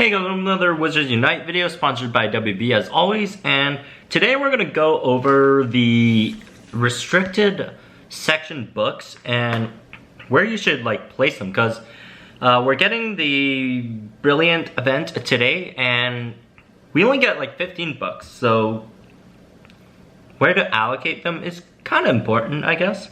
Hey guys, another Wizards Unite video sponsored by WB as always, and today we're gonna go over the restricted section books and where you should place them, because we're getting the Brilliant event today and we only get 15 books, so where to allocate them is kind of important, I guess.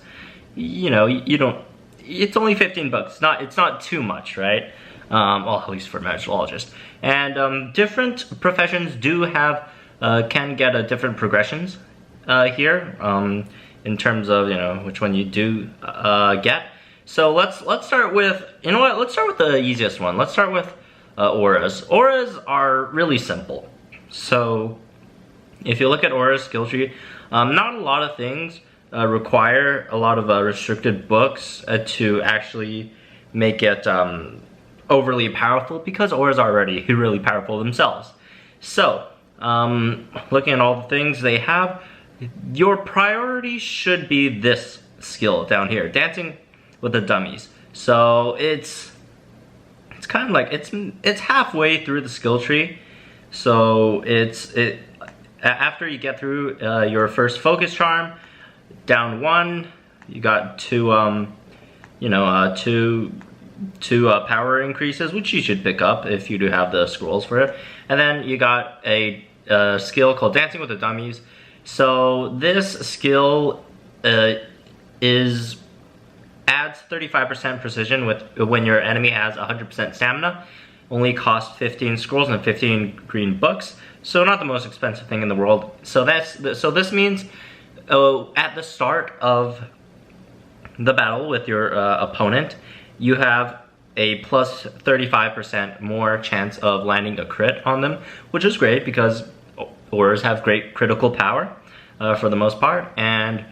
You know, you don't, it's only 15 books, it's not too much, right? Well, at least for Magizoologists. And different professions do have, can get different progressions here, in terms of, you know, which one you do get. So let's start with, you know what, let's start with the easiest one. Let's start with Aurors. Auras are really simple. So if you look at Aura's skill tree, not a lot of things require a lot of restricted books to actually make it overly powerful, because auras are already really powerful themselves. So, looking at all the things they have, your priority should be this skill down here, Dancing with the Dummies. So it's kind of like, it's halfway through the skill tree. So after you get through your first focus charm, down one, you got two power increases, which you should pick up if you do have the scrolls for it. And then you got a skill called Dancing with the Dummies. So this skill adds 35% precision when your enemy has 100% stamina. Only costs 15 scrolls and 15 green books. So not the most expensive thing in the world. So this means at the start of the battle with your opponent, you have a plus 35% more chance of landing a crit on them, which is great because Aurors have great critical power for the most part, and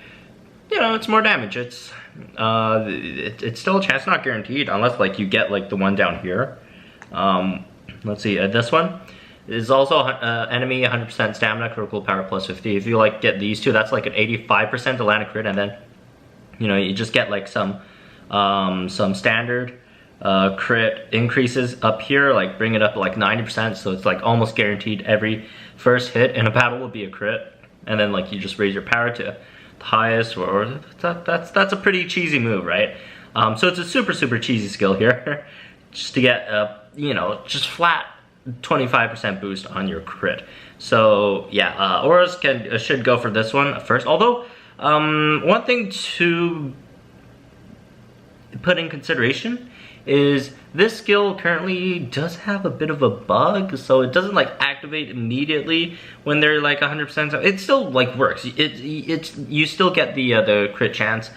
you know, it's more damage. It's still a chance, not guaranteed, unless you get the one down here. Let's see, this one is also enemy 100% stamina, critical power plus 50. If you get these two, that's an 85% to land a crit, and then you know, you just get some standard crit increases up here, bring it up to 90%, so it's almost guaranteed every first hit in a battle will be a crit, and then you just raise your power to the highest, or that's a pretty cheesy move, right? So it's a super cheesy skill here, just to get you know, just flat 25% boost on your crit. So yeah, Auras should go for this one first, although one thing to put in consideration is this skill currently does have a bit of a bug, so it doesn't activate immediately when they're 100%. It still works. You still get the crit chance,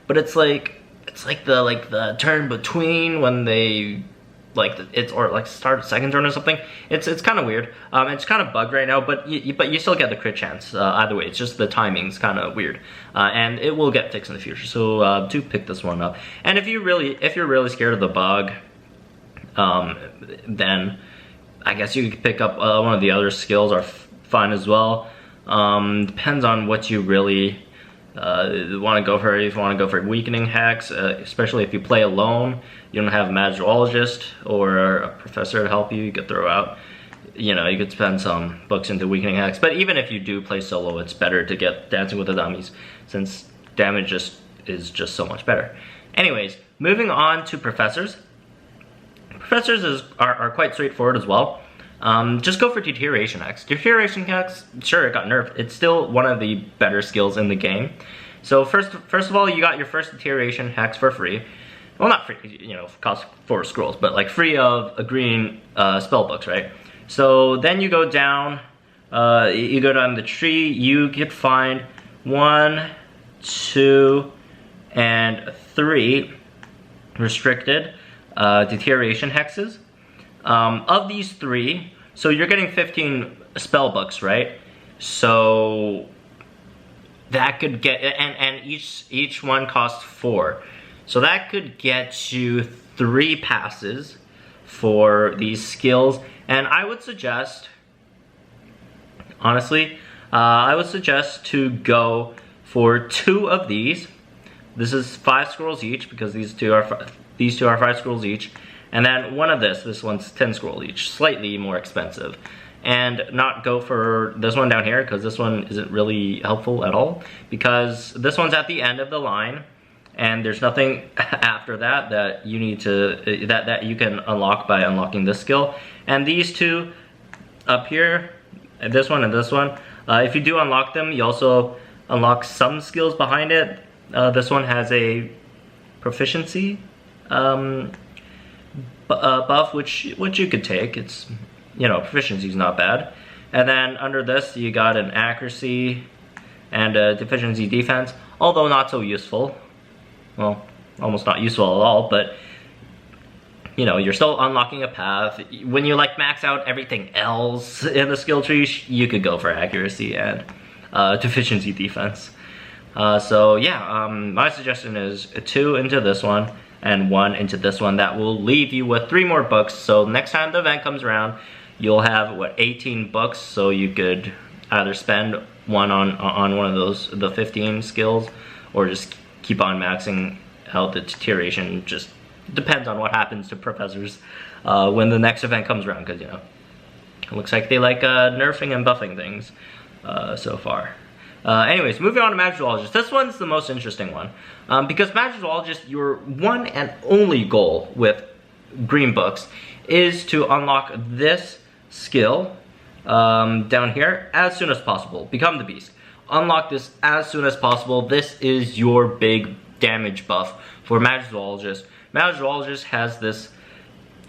but it's the turn between when they start second turn or something. It's kind of weird. It's kind of bugged right now, but you still get the crit chance either way. It's just the timing's kind of weird, and it will get fixed in the future. So do pick this one up. And if you're really scared of the bug, then I guess you could pick up one of the other skills. Are fine as well. Depends on what you really want to go for. If you want to go for Weakening Hex, especially if you play alone, you don't have a Magizoologist or a professor to help you, you could throw out, you know, you could spend some books into Weakening Hex. But even if you do play solo, it's better to get Dancing with the Dummies, since damage is just so much better. Anyways, moving on to professors. Professors are quite straightforward as well. Just go for Deterioration Hex. Deterioration Hex, sure, it got nerfed. It's still one of the better skills in the game. So first of all, you got your first Deterioration Hex for free. Well, not free, you know, cost 4 scrolls, but free of a green spell books, right? So then you go down the tree. You could find 1, 2, and 3 restricted Deterioration Hexes. Of these 3, so you're getting 15 spell books, right? So that could get, and each one costs 4. So that could get you 3 passes for these skills. And I would suggest, honestly, to go for 2 of these. This is 5 scrolls each, because these two are 5 scrolls each. And then one of this one's 10 scroll each, slightly more expensive. And not go for this one down here, because this one isn't really helpful at all, because this one's at the end of the line, and there's nothing after that that you need to, that you can unlock by unlocking this skill. And these two up here, this one and this one, if you do unlock them, you also unlock some skills behind it. This one has a proficiency buff, which you could take. It's, you know, proficiency is not bad. And then under this, you got an accuracy and a deficiency defense, although not so useful. Well, almost not useful at all, but you know, you're still unlocking a path. When you like max out everything else in the skill tree, you could go for accuracy and deficiency defense. So yeah, my suggestion is 2 into this one and 1 into this one. That will leave you with 3 more books. So next time the event comes around, you'll have, what, 18 books, so you could either spend one on one of those, the 15 skills, or just keep on maxing out the deterioration. Just depends on what happens to professors when the next event comes around, because, you know, it looks like they like nerfing and buffing things so far. Anyways, moving on to Magizoologists. This one's the most interesting one, because Magizoologists, your one and only goal with green books is to unlock this skill down here as soon as possible. Become the Beast. Unlock this as soon as possible. This is your big damage buff for Magizoologist. Magizoologist has this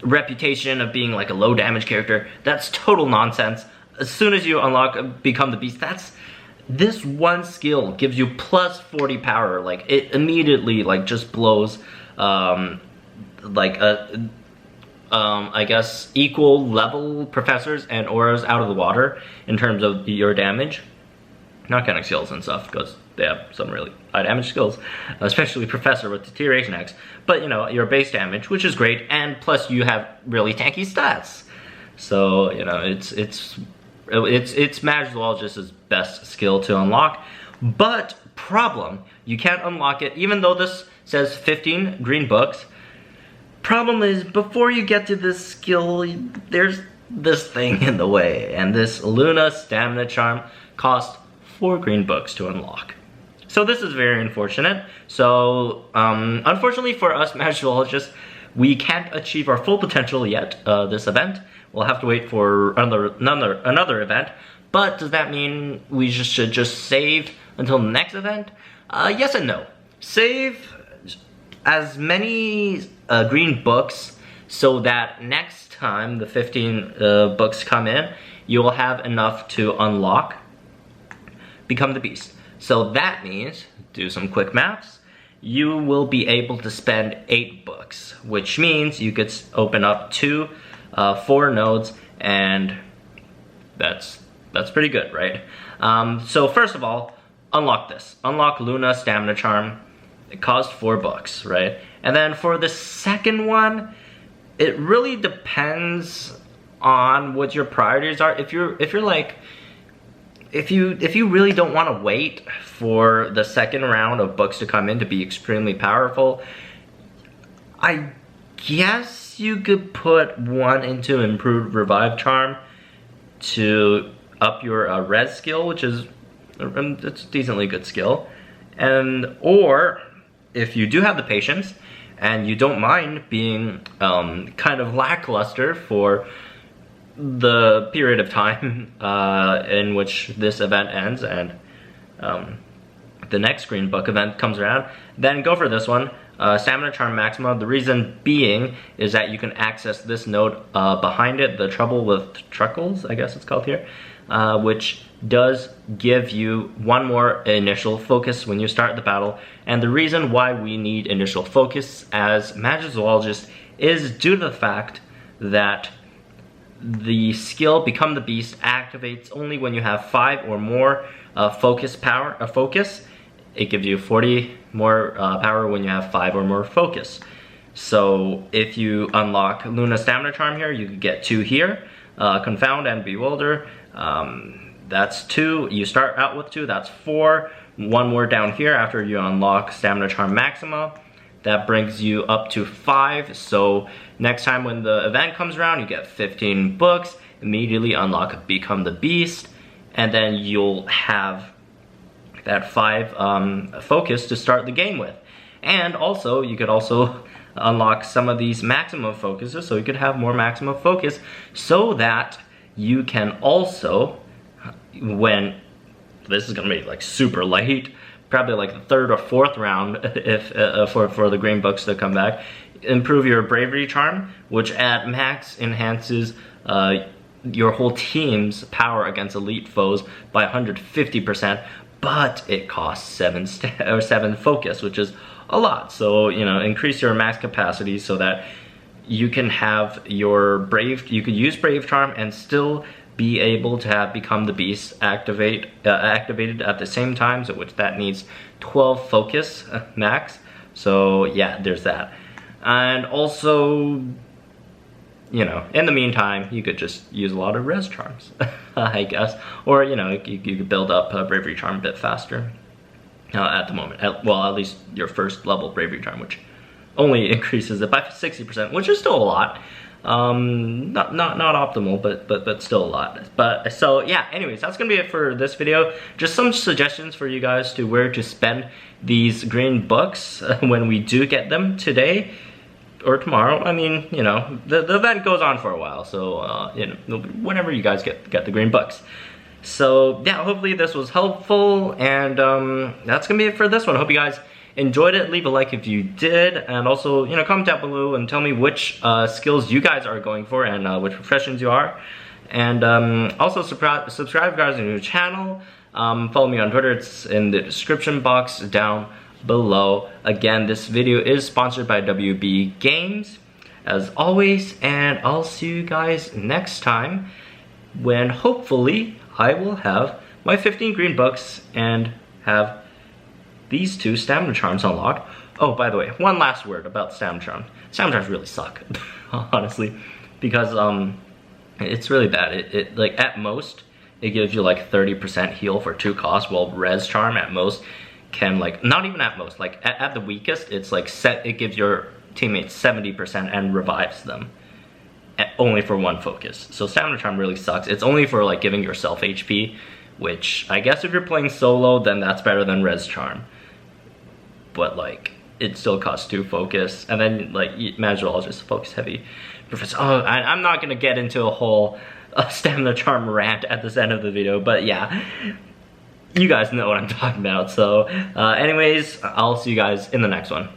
reputation of being like a low damage character. That's total nonsense. As soon as you unlock Become the Beast, this one skill gives you plus 40 power. Like, it immediately like just blows I guess equal level professors and Aurors out of the water in terms of your damage. Not counting skills and stuff, because they have some really high damage skills, especially Professor with Deterioration X. But you know, your base damage, which is great, and plus you have really tanky stats. So you know, it's Magizoologist's best skill to unlock. But problem, you can't unlock it, even though this says 15 green books. Problem is, before you get to this skill, there's this thing in the way, and this Luna Stamina Charm costs 4 green books to unlock. So this is very unfortunate. So unfortunately for us Magizoologists, we can't achieve our full potential yet this event. We'll have to wait for another event. But does that mean we should just save until the next event? Yes and no. Save as many green books so that next time the 15 books come in, you will have enough to unlock Become the Beast. So that means, do some quick maths, you will be able to spend 8 books, which means you could open up 4 nodes, and that's pretty good, right? So first of all, unlock this. Unlock Luna Stamina Charm. It cost 4 books, right? And then for the second one, it really depends on what your priorities are. If you really don't want to wait for the second round of books to come in to be extremely powerful, I guess you could put 1 into Improved Revive Charm to up your res skill, which is it's a decently good skill. Or if you do have the patience and you don't mind being kind of lackluster for the period of time in which this event ends and the next green book event comes around, then go for this one, Stamina Charm Maxima. The reason being is that you can access this node behind it, the Trouble with Truckles, I guess it's called here, which does give you 1 more initial focus when you start the battle. And the reason why we need initial focus as Magizoologists is due to the fact that the skill Become the Beast activates only when you have 5 or more focus. It gives you 40 more power when you have 5 or more focus. So if you unlock Luna Stamina Charm here, you could get 2 here. Confound and Bewilder, that's 2. You start out with 2, that's 4. 1 more down here after you unlock Stamina Charm Maxima. that brings you up to 5. So next time when the event comes around, you get 15 books, immediately unlock Become the Beast, and then you'll have that 5 focus to start the game with. And also, you could also unlock some of these maximum focuses, so you could have more maximum focus, so that you can also, when this is gonna be like super late, probably like the 3rd or 4th round, if for the green books to come back, improve your bravery charm, which at max enhances your whole team's power against elite foes by 150%, but it costs 7 focus, which is a lot. So, you know, increase your max capacity so that you can have your you could use brave charm and still be able to have Become the Beast activated at the same time, so which that needs 12 focus max. So yeah, there's that. And also, you know, in the meantime, you could just use a lot of res charms, I guess. Or, you know, you could build up a bravery charm a bit faster at the moment. Well, at least your first level bravery charm, which only increases it by 60%, which is still a lot. Not optimal, but still a lot. But so yeah, anyways, that's gonna be it for this video. Just some suggestions for you guys to where to spend these green books when we do get them today or tomorrow. I mean, you know, the event goes on for a while, so you know, whenever you guys get the green books. So yeah, hopefully this was helpful, and that's gonna be it for this one. Hope you guys enjoyed it. Leave a like if you did, and also, you know, comment down below and tell me which skills you guys are going for and which professions you are. And also subscribe guys to the channel. Follow me on Twitter, it's in the description box down below. Again, this video is sponsored by WB Games, as always, and I'll see you guys next time, when hopefully I will have my 15 green books and have these 2 stamina charms unlocked. Oh, by the way, one last word about stamina charms. Stamina charms really suck, honestly, because it's really bad. It like at most it gives you like 30% heal for 2 costs, while res charm at most can, like, not even at most, like at the weakest, it's like it gives your teammates 70% and revives them only for 1 focus. So stamina charm really sucks. It's only for like giving yourself HP, which I guess if you're playing solo, then that's better than res charm. But like, it still costs 2 focus, and then like Magizoologists focus heavy. Professor, oh, I'm not gonna get into a whole stamina charm rant at this end of the video, but yeah, you guys know what I'm talking about. So anyways, I'll see you guys in the next one.